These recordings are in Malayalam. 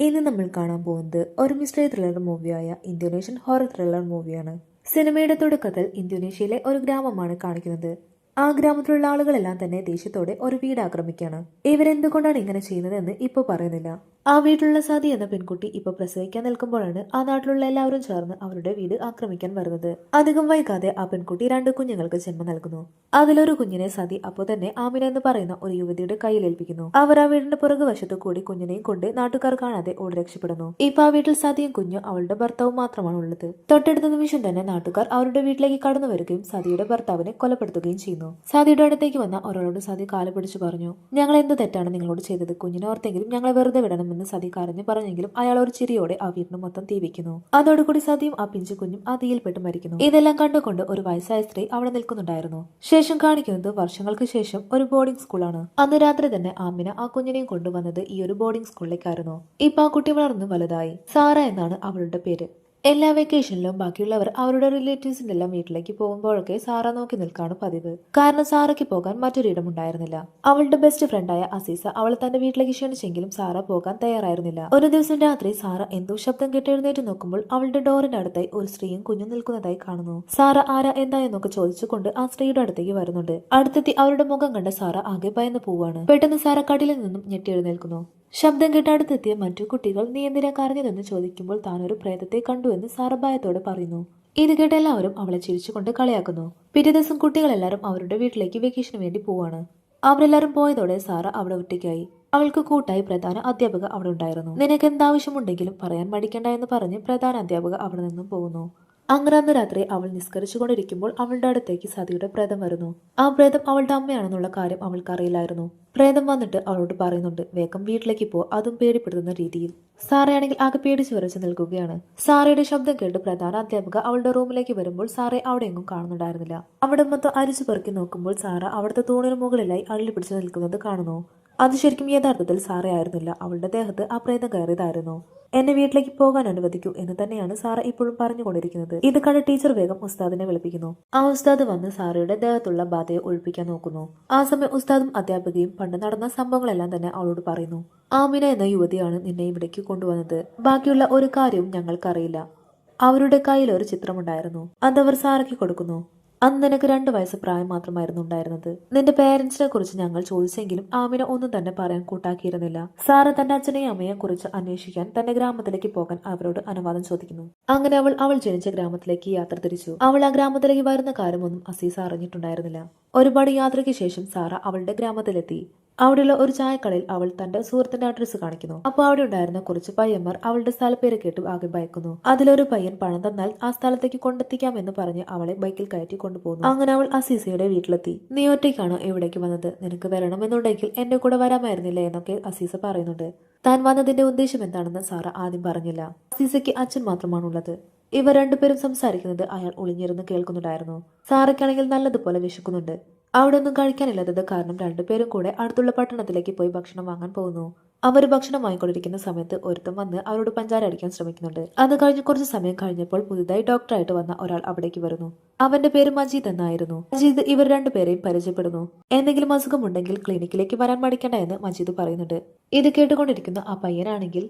ഇന്ന് നമ്മൾ കാണാൻ പോകുന്നത് ഒരു മിസ്റ്ററി ത്രില്ലർ മൂവിയായ ഇന്തോനേഷ്യൻ ഹൊറർ ത്രില്ലർ മൂവിയാണ്. സിനിമയുടെ തുടക്കത്തിൽ ഇന്തോനേഷ്യയിലെ ഒരു ഗ്രാമമാണ് കാണിക്കുന്നത്. ആ ഗ്രാമത്തിലുള്ള ആളുകളെല്ലാം തന്നെ ദേഷ്യത്തോടെ ഒരു വീട് ആക്രമിക്കുകയാണ്. ഇവരെന്തുകൊണ്ടാണ് ഇങ്ങനെ ചെയ്യുന്നതെന്ന് ഇപ്പോൾ പറയുന്നില്ല. ആ വീട്ടിലുള്ള സതി എന്ന പെൺകുട്ടി ഇപ്പൊ പ്രസവിക്കാൻ നിൽക്കുമ്പോഴാണ് ആ നാട്ടിലുള്ള എല്ലാവരും ചേർന്ന് അവരുടെ വീട് ആക്രമിക്കാൻ വരുന്നത്. അധികം വൈകാതെ ആ പെൺകുട്ടി 2 കുഞ്ഞുങ്ങൾക്ക് ജന്മം നൽകുന്നു. അതിലൊരു കുഞ്ഞിനെ സതി അപ്പോൾ തന്നെ ആമിന എന്ന് പറയുന്ന ഒരു യുവതിയുടെ കയ്യിലേൽപ്പിക്കുന്നു. അവർ ആ വീടിന്റെ പുറകുവശത്തു കൂടി കുഞ്ഞിനെയും കൊണ്ട് നാട്ടുകാർ കാണാതെ ഓടി രക്ഷപ്പെടുന്നു. ഇപ്പൊ ആ വീട്ടിൽ സതിയും കുഞ്ഞും അവളുടെ ഭർത്താവും മാത്രമാണ് ഉള്ളത്. തൊട്ടടുത്ത നിമിഷം തന്നെ നാട്ടുകാർ അവരുടെ വീട്ടിലേക്ക് കടന്നു വരികയും സതിയുടെ ഭർത്താവിനെ കൊലപ്പെടുത്തുകയും ചെയ്യുന്നു. സതിയുടെ അടുത്തേക്ക് വന്ന ഒരാളോട് സതി കാല് പിടിച്ചു പറഞ്ഞു, ഞങ്ങൾ എന്ത് തെറ്റാണ് നിങ്ങളോട് ചെയ്തത്? കുഞ്ഞിനെ ഓർത്തെങ്കിലും ഞങ്ങളെ വെറുതെ വിടണമെന്ന് സതി കരഞ്ഞു പറഞ്ഞെങ്കിലും അയാൾ ഒരു ചിരിയോടെ ആ വീടിന് മൊത്തം തീ വെക്കുന്നു. അതോടുകൂടി സതിയും ആ പിഞ്ചു കുഞ്ഞും ആ തീയിൽപ്പെട്ട് മരിക്കുന്നു. ഇതെല്ലാം കണ്ടുകൊണ്ട് ഒരു വയസ്സായ സ്ത്രീ അവിടെ നിൽക്കുന്നുണ്ടായിരുന്നു. ശേഷം കാണിക്കുന്നത് വർഷങ്ങൾക്ക് ശേഷം ഒരു ബോർഡിംഗ് സ്കൂളാണ്. അന്ന് രാത്രി തന്നെ ആമിന ആ കുഞ്ഞിനെയും കൊണ്ടുവന്നത് ഈ ഒരു ബോർഡിംഗ് സ്കൂളിലേക്കായിരുന്നു. ഇപ്പൊ ആ കുട്ടി വളർന്ന് വലുതായി. സാറ എന്നാണ് അവളുടെ പേര്. എല്ലാ വെക്കേഷനിലും ബാക്കിയുള്ളവർ അവരുടെ റിലേറ്റീവ്സിന്റെ എല്ലാം വീട്ടിലേക്ക് പോകുമ്പോഴൊക്കെ സാറ നോക്കി നിൽക്കാണ് പതിവ്. കാരണം സാറയ്ക്ക് പോകാൻ മറ്റൊരിടം ഉണ്ടായിരുന്നില്ല. അവളുടെ ബെസ്റ്റ് ഫ്രണ്ടായ അസീസ അവളെ തന്റെ വീട്ടിലേക്ക് ക്ഷണിച്ചെങ്കിലും സാറ പോകാൻ തയ്യാറായിരുന്നില്ല. ഒരു ദിവസം രാത്രി സാറ എന്തോ ശബ്ദം കേട്ട് എഴുന്നേറ്റ് നോക്കുമ്പോൾ അവളുടെ ഡോറിന്റെ അടുത്തായി ഒരു സ്ത്രീയും കുഞ്ഞും നിൽക്കുന്നതായി കാണുന്നു. സാറ ആരാ എന്താ എന്നൊക്കെ ചോദിച്ചുകൊണ്ട് ആ സ്ത്രീയുടെ അടുത്തേക്ക് വരുന്നുണ്ട്. അടുത്തെത്തി അവരുടെ മുഖം കണ്ട സാറ ആകെ ഭയന്ന് പോവാണ്. പെട്ടെന്ന് സാറ കട്ടിലിൽ നിന്നും ഞെട്ടി എഴുന്നേൽക്കുന്നു. ശബ്ദം കേട്ട് അടുത്തെത്തിയ മറ്റു കുട്ടികൾ നീ എന്തിനാ കരഞ്ഞതെന്ന് ചോദിക്കുമ്പോൾ താനൊരു പ്രേതത്തെ കണ്ടുവെന്ന് സാറ ഭയത്തോടെ പറയുന്നു. ഇത് കേട്ട് എല്ലാവരും അവളെ ചിരിച്ചുകൊണ്ട് കളിയാക്കുന്നു. പിറ്റേ ദിവസം കുട്ടികളെല്ലാവരും അവരുടെ വീട്ടിലേക്ക് വെക്കേഷന് വേണ്ടി പോവാണ്. അവരെല്ലാവരും പോയതോടെ സാറ അവിടെ ഒറ്റയ്ക്കായി. അവൾക്ക് കൂട്ടായി പ്രധാന അധ്യാപക അവിടെ ഉണ്ടായിരുന്നു. നിനക്ക് എന്താവശ്യമുണ്ടെങ്കിലും പറയാൻ മടിക്കണ്ട എന്ന് പറഞ്ഞ് പ്രധാന അധ്യാപക അവിടെ നിന്നും പോകുന്നു. അങ്ങനെ അന്ന് രാത്രി അവൾ നിസ്കരിച്ചുകൊണ്ടിരിക്കുമ്പോൾ അവളുടെ അടുത്തേക്ക് സതിയുടെ പ്രേതം വരുന്നു. ആ പ്രേതം അവളുടെ അമ്മയാണെന്നുള്ള കാര്യം അവൾക്കറിയില്ലായിരുന്നു. പ്രേതം വന്നിട്ട് അവളോട് പറയുന്നുണ്ട്, വേഗം വീട്ടിലേക്ക് പോ, അതും പേടിപ്പെടുത്തുന്ന രീതിയിൽ. സാറയാണെങ്കിൽ ആകെ പേടിച്ചു വരച്ചു നിൽക്കുകയാണ്. സാറയുടെ ശബ്ദം കേട്ട് പ്രധാന അധ്യാപക അവളുടെ റൂമിലേക്ക് വരുമ്പോൾ സാറയെ അവിടെയെങ്ങും കാണുന്നുണ്ടായിരുന്നില്ല. അവിടെ മൊത്തം അരിച്ചു പെറുക്കി നോക്കുമ്പോൾ സാറ അവിടുത്തെ തൂണിന് മുകളിലായി അള്ളി പിടിച്ചു നിൽക്കുന്നത് കാണുന്നു. അത് ശരിക്കും യഥാർത്ഥത്തിൽ സാറയായിരുന്നില്ല, അവളുടെ ദേഹത്ത് ആ പ്രേതം കയറിയതായിരുന്നു. എന്നെ വീട്ടിലേക്ക് പോകാൻ അനുവദിക്കൂ എന്ന് തന്നെയാണ് സാറ ഇപ്പോഴും പറഞ്ഞുകൊണ്ടിരിക്കുന്നത്. ഇത് കണ്ട് ടീച്ചർ വേഗം ഉസ്താദിനെ വിളിപ്പിക്കുന്നു. ആ ഉസ്താദ് വന്ന് സാറയുടെ ദേഹത്തുള്ള ബാധയെ ഒഴിപ്പിക്കാൻ നോക്കുന്നു. ആ സമയം ഉസ്താദും അധ്യാപകയും പണ്ട് നടന്ന സംഭവങ്ങളെല്ലാം തന്നെ അവളോട് പറയുന്നു. ആമിന എന്ന യുവതിയാണ് നിന്നെ ഇവിടേക്ക് കൊണ്ടുവന്നത്. ബാക്കിയുള്ള ഒരു കാര്യവും ഞങ്ങൾക്കറിയില്ല. അവരുടെ കയ്യിൽ ഒരു ചിത്രമുണ്ടായിരുന്നു, അതവർ സാറയ്ക്ക് കൊടുക്കുന്നു. അന്ന് നിനക്ക് 2 വയസ്സ് പ്രായം മാത്രമായിരുന്നു ഉണ്ടായിരുന്നത്. നിന്റെ പേരൻസിനെ കുറിച്ച് ഞങ്ങൾ ചോദിച്ചെങ്കിലും ആമിന ഒന്നും തന്നെ പറയാൻ കൂട്ടാക്കിയിരുന്നില്ല. സാറ തന്റെ അച്ഛനെയും അമ്മയെയും കുറിച്ച് അന്വേഷിക്കാൻ തന്റെ ഗ്രാമത്തിലേക്ക് പോകാൻ അവരോട് അനുവാദം ചോദിക്കുന്നു. അങ്ങനെ അവൾ ജനിച്ച ഗ്രാമത്തിലേക്ക് യാത്ര തിരിച്ചു. അവൾ ആ ഗ്രാമത്തിലേക്ക് വരുന്ന കാര്യമൊന്നും അസീസ അറിഞ്ഞിട്ടുണ്ടായിരുന്നില്ല. ഒരുപാട് യാത്രയ്ക്ക് ശേഷം സാറ അവളുടെ ഗ്രാമത്തിലെത്തി. അവിടെയുള്ള ഒരു ചായക്കടയിൽ അവൾ തന്റെ സുഹൃത്തിന്റെ അഡ്രസ്സ് കാണിക്കുന്നു. അപ്പോൾ അവിടെ ഉണ്ടായിരുന്ന കുറച്ച് പയ്യന്മാർ അവളുടെ സ്ഥലപ്പേര് കേട്ട് ആകെ ഭയക്കുന്നു. അതിലൊരു പയ്യൻ പണം തന്നാൽ ആ സ്ഥലത്തേക്ക് കൊണ്ടെത്തിക്കാമെന്ന് പറഞ്ഞ് അവളെ ബൈക്കിൽ കയറ്റി കൊണ്ടുപോകുന്നു. അങ്ങനെ അവൾ അസീസയുടെ വീട്ടിലെത്തി. നീ ഒറ്റയ്ക്കാണോ ഇവിടേക്ക് വന്നത്? നിനക്ക് വരണമെന്നുണ്ടെങ്കിൽ എന്റെ കൂടെ വരാമായിരുന്നില്ല എന്നൊക്കെ അസീസ പറയുന്നുണ്ട്. താൻ വന്നതിന്റെ ഉദ്ദേശം എന്താണെന്ന് സാറ ആദ്യം പറഞ്ഞില്ല. അസീസയ്ക്ക് അച്ഛൻ മാത്രമാണുള്ളത്. ഇവർ രണ്ടുപേരും സംസാരിക്കുന്നത് അയാൾ ഒളിഞ്ഞിരുന്ന് കേൾക്കുന്നുണ്ടായിരുന്നു. സാറയ്ക്കാണെങ്കിൽ നല്ലതുപോലെ വിശക്കുന്നുണ്ട്. അവിടെ ഒന്നും കഴിക്കാനില്ലാത്തത് കാരണം രണ്ടുപേരും കൂടെ അടുത്തുള്ള പട്ടണത്തിലേക്ക് പോയി ഭക്ഷണം വാങ്ങാൻ പോകുന്നു. അവർ ഭക്ഷണം വാങ്ങിക്കൊണ്ടിരിക്കുന്ന സമയത്ത് ഒരുത്തം വന്ന് അവരോട് പഞ്ചാര അടിക്കാൻ ശ്രമിക്കുന്നുണ്ട്. അത് കഴിഞ്ഞ് കുറച്ച് സമയം കഴിഞ്ഞപ്പോൾ പുതുതായി ഡോക്ടറായിട്ട് വന്ന ഒരാൾ അവിടേക്ക് വരുന്നു. അവന്റെ പേര് മജീദ് എന്നായിരുന്നു. മജീദ് ഇവർ രണ്ടുപേരെയും പരിചയപ്പെടുന്നു. എന്തെങ്കിലും അസുഖമുണ്ടെങ്കിൽ ക്ലിനിക്കിലേക്ക് വരാൻ മടിക്കണ്ട എന്ന് മജീദ് പറയുന്നുണ്ട്. ഇത് കേട്ടുകൊണ്ടിരിക്കുന്ന ആ പയ്യനാണെങ്കിൽ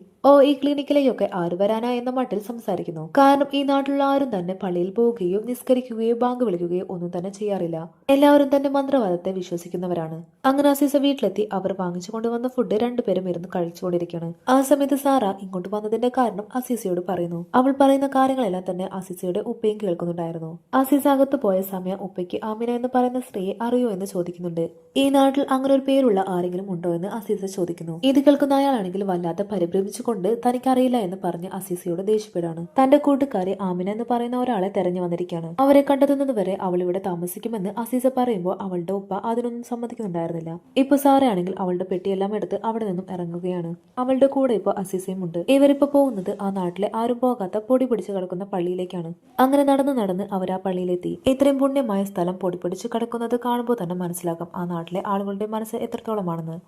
ഈ ക്ലിനിക്കിലേക്കൊക്കെ ആര് വരാനാ എന്ന മട്ടിൽ സംസാരിക്കുന്നു. കാരണം ഈ നാട്ടിലുള്ള ആരും തന്നെ പള്ളിയിൽ പോവുകയോ നിസ്കരിക്കുകയോ ബാങ്ക് വിളിക്കുകയോ ഒന്നും തന്നെ ചെയ്യാറില്ല. എല്ലാവരും തന്നെ മന്ത്രവാദത്തെ വിശ്വസിക്കുന്നവരാണ്. അങ്ങനെ അസീസ വീട്ടിലെത്തി അവർ വാങ്ങിച്ചു കൊണ്ടുവന്ന ഫുഡ് രണ്ടുപേരും ഇരുന്ന് കഴിച്ചുകൊണ്ടിരിക്കുകയാണ്. ആ സമയത്ത് സാറ ഇങ്ങോട്ട് വന്നതിന്റെ കാരണം അസീസയോട് പറയുന്നു. അവൾ പറയുന്ന കാര്യങ്ങളെല്ലാം തന്നെ അസീസയുടെ ഉപ്പയും കേൾക്കുന്നുണ്ടായിരുന്നു. അസീസ അകത്ത് പോയ സമയം ഉപ്പയ്ക്ക് ആമിന എന്ന് പറയുന്ന സ്ത്രീയെ അറിയോ എന്ന് ചോദിക്കുന്നുണ്ട്. ഈ നാട്ടിൽ അങ്ങനെ ഒരു പേരുള്ള ആരെങ്കിലും ഉണ്ടോ എന്ന് അസീസ ചോദിക്കുന്നു. ഇത് കേൾക്കുന്ന അയാളാണെങ്കിൽ വല്ലാതെ പരിഭ്രമിച്ചുകൊണ്ട് തനിക്കറിയില്ല എന്ന് പറഞ്ഞ് അസീസയോട് ദേഷ്യപ്പെടാണ്. തന്റെ കൂട്ടുകാരി ആമിന എന്ന് പറയുന്ന ഒരാളെ തെരഞ്ഞു വന്നിരിക്കുകയാണ്. അവരെ കണ്ടെത്തുന്നത് വരെ അവൾ ഇവിടെ താമസിക്കുമെന്ന് അസീസ പറയുമ്പോൾ അവളുടെ ഉപ്പ അതിനൊന്നും സമ്മതിക്കുന്നുണ്ടായിരുന്നില്ല. ഇപ്പൊ സാറയാണെങ്കിൽ അവളുടെ പെട്ടിയെല്ലാം എടുത്ത് അവിടെ നിന്നും ഇറങ്ങുകയാണ്. അവളുടെ കൂടെ ഇപ്പൊ അസീസയും ഉണ്ട്. ഇവരിപ്പോ പോകുന്നത് ആ നാട്ടിലെ ആരും പോകാത്ത പൊടി പിടിച്ച് കിടക്കുന്ന പള്ളിയിലേക്കാണ്. അങ്ങനെ നടന്ന് അവർ ആ പള്ളിയിലെത്തി. ഇത്രയും പുണ്യമായ സ്ഥലം പൊടി പിടിച്ച് കിടക്കുന്നത് കാണുമ്പോൾ തന്നെ മനസ്സിലാക്കാം ആ നാട്ടിലെ ആളുകളുടെ മനസ്സ് എത്രത്തോളമാണെന്ന്.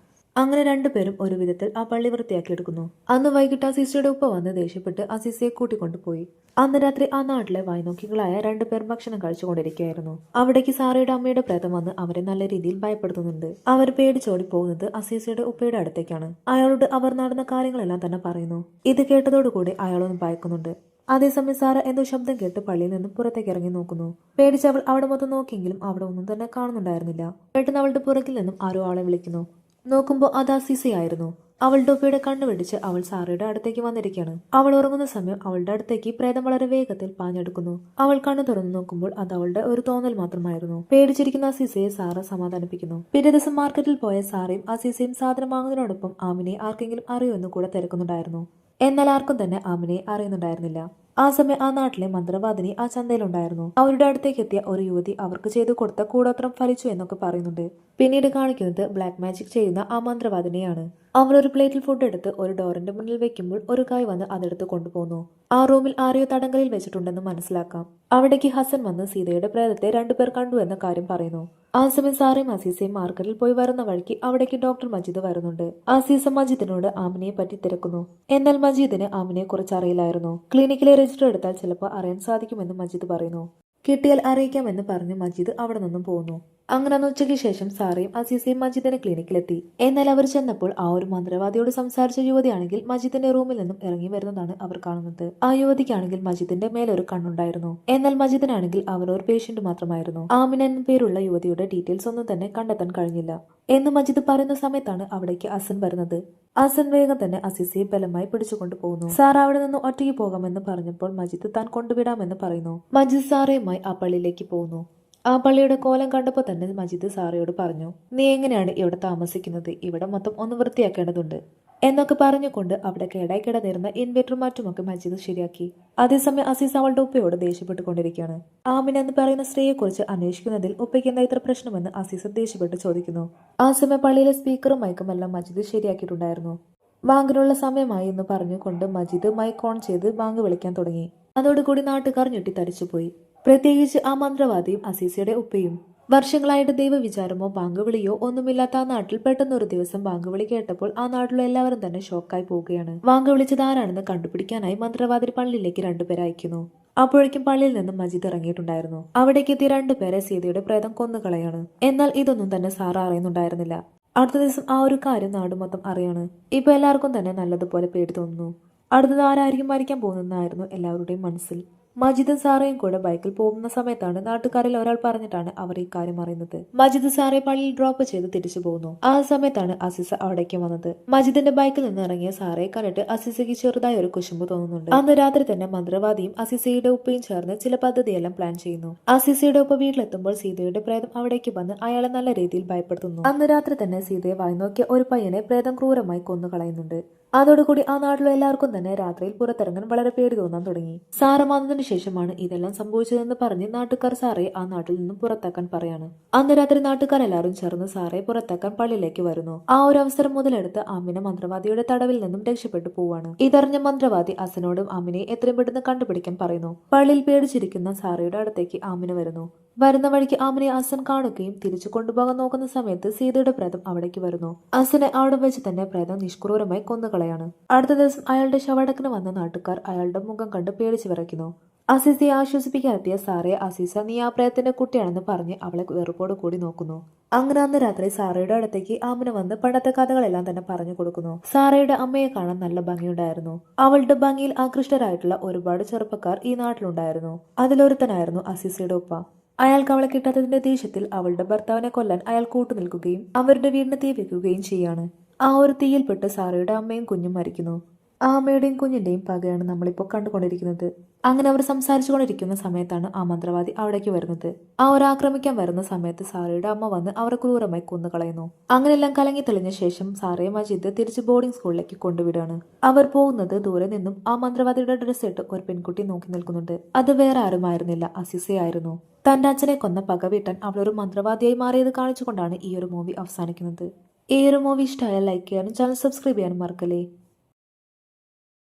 അങ്ങനെ രണ്ടുപേരും ഒരു വിധത്തിൽ ആ പള്ളി വൃത്തിയാക്കിയെടുക്കുന്നു. അന്ന് വൈകിട്ട് അസീസയുടെ ഉപ്പ വന്ന് ദേഷ്യപ്പെട്ട് അസീസയെ കൂട്ടിക്കൊണ്ടുപോയി. അന്ന് രാത്രി ആ നാട്ടിലെ വായ്നോക്കികളായ രണ്ടുപേർ ഭക്ഷണം കഴിച്ചുകൊണ്ടിരിക്കുകയായിരുന്നു. അവിടേക്ക് സാറയുടെ അമ്മയുടെ പ്രേതം വന്ന് അവരെ നല്ല രീതിയിൽ ഭയപ്പെടുത്തുന്നുണ്ട്. അവർ പേടിച്ചോടി പോകുന്നത് അസീസയുടെ ഉപ്പയുടെ അടുത്തേക്കാണ്. അയാളോട് അവർ നടന്ന കാര്യങ്ങളെല്ലാം തന്നെ പറയുന്നു. ഇത് കേട്ടതോടുകൂടി അയാളൊന്നും ഭയക്കുന്നുണ്ട്. അതേസമയം സാറ എന്തോ ശബ്ദം കേട്ട് പള്ളിയിൽ നിന്നും പുറത്തേക്ക് ഇറങ്ങി നോക്കുന്നു. പേടിച്ചവൾ അവിടെ മൊത്തം നോക്കിയെങ്കിലും അവിടെ ഒന്നും തന്നെ കാണുന്നുണ്ടായിരുന്നില്ല. പെട്ടെന്ന് അവളുടെ പുറകിൽ നിന്നും ആരോ ആളെ വിളിക്കുന്നു. നോക്കുമ്പോൾ അത് അസീസയായിരുന്നു. അവളുടെ ഉപ്പയുടെ കണ്ണു വെടിച്ച് അവൾ സാറയുടെ അടുത്തേക്ക് വന്നിരിക്കുകയാണ്. അവൾ ഉറങ്ങുന്ന സമയം അവളുടെ അടുത്തേക്ക് പ്രേതം വളരെ വേഗത്തിൽ പാഞ്ഞെടുക്കുന്നു. അവൾ കണ്ണു തുറന്നു നോക്കുമ്പോൾ അത് അവളുടെ ഒരു തോന്നൽ മാത്രമായിരുന്നു. പേടിച്ചിരിക്കുന്ന അസീസയെ സാറ സമാധാനിപ്പിക്കുന്നു. പിറ്റേ ദിവസം മാർക്കറ്റിൽ പോയ സാറയും അസീസയും സാധനം വാങ്ങുന്നതിനോടൊപ്പം ആമിനെ ആർക്കെങ്കിലും അറിയുമെന്ന് കൂടെ തിരക്കുന്നുണ്ടായിരുന്നു. എന്നാൽ ആർക്കും തന്നെ ആമിനെ അറിയുന്നുണ്ടായിരുന്നില്ല. ആ സമയം ആ നാട്ടിലെ മന്ത്രവാദിനി ആ ചന്തയിലുണ്ടായിരുന്നു. അവരുടെ അടുത്തേക്ക് എത്തിയ ഒരു യുവതി അവർക്ക് ചെയ്തു കൊടുത്ത കൂടോത്രം ഫലിച്ചു എന്നൊക്കെ പറയുന്നുണ്ട്. പിന്നീട് കാണിക്കുന്നത് ബ്ലാക്ക് മാജിക് ചെയ്യുന്ന ആ മന്ത്രവാദിനിയാണ്. അവൾ ഒരു പ്ലേറ്റിൽ ഫുഡ് എടുത്ത് ഒരു ഡോറിന്റെ മുന്നിൽ വെക്കുമ്പോൾ ഒരു കായ് വന്ന് അതെടുത്ത് കൊണ്ടുപോകുന്നു. ആ റൂമിൽ ആരെയോ തടങ്കലിൽ വെച്ചിട്ടുണ്ടെന്ന് മനസ്സിലാക്കാം. അവിടേക്ക് ഹസൻ വന്ന് സീതയുടെ പ്രേതത്തെ രണ്ടുപേർ കണ്ടു എന്ന കാര്യം പറയുന്നു. ആ സമയം സാറയും അസീസയും മാർക്കറ്റിൽ പോയി വരുന്ന വഴിക്ക് അവിടേക്ക് ഡോക്ടർ മജീദ് വരുന്നുണ്ട്. അസീസ മജീദിനോട് ആമിനയെ പറ്റി തിരക്കുന്നു. എന്നാൽ മജീദിന് ആമിനെ കുറിച്ച് അറിയില്ലായിരുന്നു. ക്ലിനിക്കിലെ രജിസ്റ്റർ എടുത്താൽ ചിലപ്പോൾ അറിയാൻ സാധിക്കുമെന്ന് മജീദ് പറയുന്നു. കിട്ടിയാൽ അറിയിക്കാമെന്ന് പറഞ്ഞ് മജീദ് അവിടെ നിന്നും പോകുന്നു. അങ്ങനെ അന്ന് ഉച്ചയ്ക്ക് ശേഷം സാറയും അസീസയും മജീദിന്റെ ക്ലിനിക്കിലെത്തി. എന്നാൽ അവർ ചെന്നപ്പോൾ ആ ഒരു മന്ത്രവാദിയോട് സംസാരിച്ച യുവതിയാണെങ്കിൽ മജീദിന്റെ റൂമിൽ നിന്നും ഇറങ്ങി വരുന്നതാണ് അവർ കാണുന്നത്. ആ യുവതിക്കാണെങ്കിൽ മജീദിന്റെ മേലൊരു കണ്ണുണ്ടായിരുന്നു. എന്നാൽ മജീദിനാണെങ്കിൽ അവർ ഒരു പേഷ്യന്റ് മാത്രമായിരുന്നു. ആമിന എന്ന പേരുള്ള യുവതിയുടെ ഡീറ്റെയിൽസ് ഒന്നും തന്നെ കണ്ടെത്താൻ കഴിഞ്ഞില്ല എന്ന് മജീദ് പറയുന്ന സമയത്താണ് അവിടേക്ക് അസൻ വരുന്നത്. അസൻ വേഗം തന്നെ അസീസയെ ബലമായി പിടിച്ചുകൊണ്ടു പോകുന്നു. സാറ അവിടെ നിന്ന് ഒറ്റയ്ക്ക് പോകാമെന്ന് പറഞ്ഞപ്പോൾ മജീദ് താൻ കൊണ്ടുവിടാമെന്ന് പറയുന്നു. മജീദ് സാറയുമായി ആ പള്ളിയിലേക്ക് പോകുന്നു. ആ പള്ളിയുടെ കോലം കണ്ടപ്പോൾ തന്നെ മജീദ് സാറയോട് പറഞ്ഞു, നീ എങ്ങനെയാണ് ഇവിടെ താമസിക്കുന്നത്? ഇവിടെ മൊത്തം ഒന്ന് വൃത്തിയാക്കേണ്ടതുണ്ട് എന്നൊക്കെ പറഞ്ഞുകൊണ്ട് അവിടെ കേടായി കിടന്നിരുന്ന ഇൻവെർട്ടറും മറ്റുമൊക്കെ മജീദ് ശരിയാക്കി. അതേസമയം അസീസ് അവളുടെ ഉപ്പയോട് ദേഷ്യപ്പെട്ടുകൊണ്ടിരിക്കുകയാണ്. ആമിന എന്ന് പറയുന്ന സ്ത്രീയെക്കുറിച്ച് അന്വേഷിക്കുന്നതിൽ ഉപ്പയ്ക്ക് എന്താ ഇത്ര പ്രശ്നമെന്ന് അസീസ് ദേഷ്യപ്പെട്ട് ചോദിക്കുന്നു. ആ സമയം പള്ളിയിലെ സ്പീക്കറും മൈക്കും എല്ലാം മജീദ് ശരിയാക്കിയിട്ടുണ്ടായിരുന്നു. ബാങ്കിനുള്ള സമയമായി എന്ന് പറഞ്ഞുകൊണ്ട് മജീദ് മൈക്ക് ഓൺ ചെയ്ത് ബാങ്ക് വിളിക്കാൻ തുടങ്ങി. അതോടുകൂടി നാട്ടുകാർ ഞെട്ടിത്തരിച്ചുപോയി. പ്രത്യേകിച്ച് ആ മന്ത്രവാദിയും അസീസയുടെ ഉപ്പയും. വർഷങ്ങളായിട്ട് ദൈവവിചാരമോ ബാങ്ക് വിളിയോ ഒന്നുമില്ലാത്ത ആ നാട്ടിൽ പെട്ടെന്ന് ഒരു ദിവസം ബാങ്ക് വിളി കേട്ടപ്പോൾ ആ നാട്ടിലെ എല്ലാവരും തന്നെ ഷോക്കായി പോവുകയാണ്. ബാങ്ക് വിളിച്ചത് ആരാണെന്ന് കണ്ടുപിടിക്കാനായി മന്ത്രവാദി പള്ളിയിലേക്ക് രണ്ടുപേരെ അയക്കുന്നു. അപ്പോഴേക്കും പള്ളിയിൽ നിന്നും മജീദ് ഇറങ്ങിയിട്ടുണ്ടായിരുന്നു. അവിടേക്ക് എത്തിയ രണ്ടുപേരെ സീതയുടെ പ്രേതം കൊന്നുകളയാണ്. എന്നാൽ ഇതൊന്നും തന്നെ സാറ അറിയുന്നുണ്ടായിരുന്നില്ല. അടുത്ത ദിവസം ആ ഒരു കാര്യം നാട് മൊത്തം അറിയാണ്. ഇപ്പൊ എല്ലാവർക്കും തന്നെ നല്ലതുപോലെ പേടി തോന്നുന്നു. അടുത്തത് ആരായിരിക്കും മരിക്കാൻ പോകുന്നതെന്നായിരുന്നു എല്ലാവരുടെയും മനസ്സിൽ. മജീദും സാറയും കൂടെ ബൈക്കിൽ പോകുന്ന സമയത്താണ് നാട്ടുകാരിൽ ഒരാൾ പറഞ്ഞിട്ടാണ് അവർ ഈ കാര്യം അറിയുന്നത്. മജീദ് സാറയെ പള്ളിയിൽ ഡ്രോപ്പ് ചെയ്ത് തിരിച്ചു പോകുന്നു. ആ സമയത്താണ് അസീസ അവിടേക്ക് വന്നത്. മജീദിന്റെ ബൈക്കിൽ നിന്ന് ഇറങ്ങിയ സാറയെ കണ്ടിട്ട് അസീസയ്ക്ക് ചെറുതായ ഒരു കുശുമ്പ് തോന്നുന്നുണ്ട്. അന്ന് രാത്രി തന്നെ മന്ത്രവാദിയും അസീസയുടെ ഉപ്പയും ചേർന്ന് ചില പദ്ധതിയെല്ലാം പ്ലാൻ ചെയ്യുന്നു. അസീസയുടെ ഉപ്പ വീട്ടിലെത്തുമ്പോൾ സീതയുടെ പ്രേതം അവിടേക്ക് വന്ന് അയാളെ നല്ല രീതിയിൽ ഭയപ്പെടുത്തുന്നു. അന്ന് രാത്രി തന്നെ സീതയെ വായ്നോക്കിയ ഒരു പയ്യനെ പ്രേതം ക്രൂരമായി കൊന്നുകളയുന്നുണ്ട്. അതോടുകൂടി ആ നാട്ടിലെ എല്ലാവർക്കും തന്നെ രാത്രിയിൽ പുറത്തിറങ്ങാൻ വളരെ പേടി തോന്നാൻ തുടങ്ങി. സാറ വന്നതിന് ശേഷമാണ് ഇതെല്ലാം സംഭവിച്ചതെന്ന് പറഞ്ഞ് നാട്ടുകാർ സാറയെ ആ നാട്ടിൽ നിന്നും പുറത്താക്കാൻ പറയാണ്. അന്ന് രാത്രി നാട്ടുകാർ എല്ലാവരും ചേർന്ന് സാറയെ പുറത്താക്കാൻ പള്ളിയിലേക്ക് വരുന്നു. ആ ഒരു അവസരം മുതലെടുത്ത് ആമിന മന്ത്രവാദിയുടെ തടവിൽ നിന്നും രക്ഷപ്പെട്ടു പോവാണ്. ഇതറിഞ്ഞ മന്ത്രവാദി അസനോടും ആമിനെ എത്രയും പെട്ടെന്ന് കണ്ടുപിടിക്കാൻ പറയുന്നു. പള്ളിയിൽ പേടിച്ചിരിക്കുന്ന സാറയുടെ അടുത്തേക്ക് ആമിന വരുന്നു. വരുന്ന വഴിക്ക് ആമിനെ അസൻ കാണുകയും തിരിച്ചു കൊണ്ടുപോകാൻ നോക്കുന്ന സമയത്ത് സീതയുടെ പ്രേതം അവിടേക്ക് വരുന്നു. അസനെ അവിടെ വെച്ച് തന്നെ പ്രേതം നിഷ്ക്രൂരമായി കൊന്നുകളയാണ്. അടുത്ത ദിവസം അയാളുടെ ശവടക്കിന് വന്ന നാട്ടുകാർ അയാളുടെ മുഖം കണ്ട് പേടിച്ചു വിറയ്ക്കുന്നു. അസീസയെ ആശ്വസിപ്പിക്കാനെത്തിയ സാറയെ അസീസ നീ ആ പ്രേതത്തിന്റെ കുട്ടിയാണെന്ന് പറഞ്ഞ് അവളെ വെറുപ്പോട് കൂടി നോക്കുന്നു. അങ്ങനെ അന്ന് രാത്രി സാറയുടെ അടുത്തേക്ക് ആമിന വന്ന് പണ്ടത്തെ കഥകളെല്ലാം തന്നെ പറഞ്ഞു കൊടുക്കുന്നു. സാറയുടെ അമ്മയെ കാണാൻ നല്ല ഭംഗിയുണ്ടായിരുന്നു. അവളുടെ ഭംഗിയിൽ ആകൃഷ്ടരായിട്ടുള്ള ഒരുപാട് ചെറുപ്പക്കാർ ഈ നാട്ടിലുണ്ടായിരുന്നു. അതിലൊരുത്തനായിരുന്നു അസീസയുടെ ഉപ്പ. അയാൾക്ക് അവളെ കിട്ടാത്തതിന്റെ ദേഷ്യത്തിൽ അവളുടെ ഭർത്താവിനെ കൊല്ലാൻ അയാൾ കൂട്ടുനിൽക്കുകയും അവരുടെ വീടിന് തീ വെക്കുകയും ചെയ്യാണ്. ആ ഒരു തീയിൽപ്പെട്ട് സാറയുടെ അമ്മയും കുഞ്ഞും മരിക്കുന്നു. ആ അമ്മയുടെയും കുഞ്ഞിന്റെയും പകയാണ് നമ്മളിപ്പോൾ കണ്ടുകൊണ്ടിരിക്കുന്നത്. അങ്ങനെ അവർ സംസാരിച്ചു കൊണ്ടിരിക്കുന്ന സമയത്താണ് ആ മന്ത്രവാദി അവിടേക്ക് വരുന്നത്. ആ ഒരു ആക്രമിക്കാൻ വരുന്ന സമയത്ത് സാറയുടെ അമ്മ വന്ന് അവരെ ക്രൂരമായി കൊന്നുകളയുന്നു. അങ്ങനെയെല്ലാം കലങ്ങി തെളിഞ്ഞ ശേഷം സാറയെ മജീദ് തിരിച്ച് ബോർഡിംഗ് സ്കൂളിലേക്ക് കൊണ്ടുവിടാണ്. അവർ പോകുന്നത് ദൂരെ നിന്നും ആ മന്ത്രവാദിയുടെ ഡ്രസ്സ് ഇട്ട് ഒരു പെൺകുട്ടി നോക്കി നിൽക്കുന്നുണ്ട്. അത് വേറെ ആരുമായിരുന്നില്ല, അസീസയായിരുന്നു. തന്റെ അച്ഛനെ കൊന്ന പക വീട്ടാൻ അവൾ ഒരു മന്ത്രവാദിയായി മാറിയത് കാണിച്ചുകൊണ്ടാണ് ഈ ഒരു മൂവി അവസാനിക്കുന്നത്. ഈ ഒരു മൂവി ഇഷ്ടമായാൽ ലൈക്ക് ചെയ്യാനും ചാനൽ സബ്സ്ക്രൈബ് ചെയ്യാനും മറക്കല്ലേ.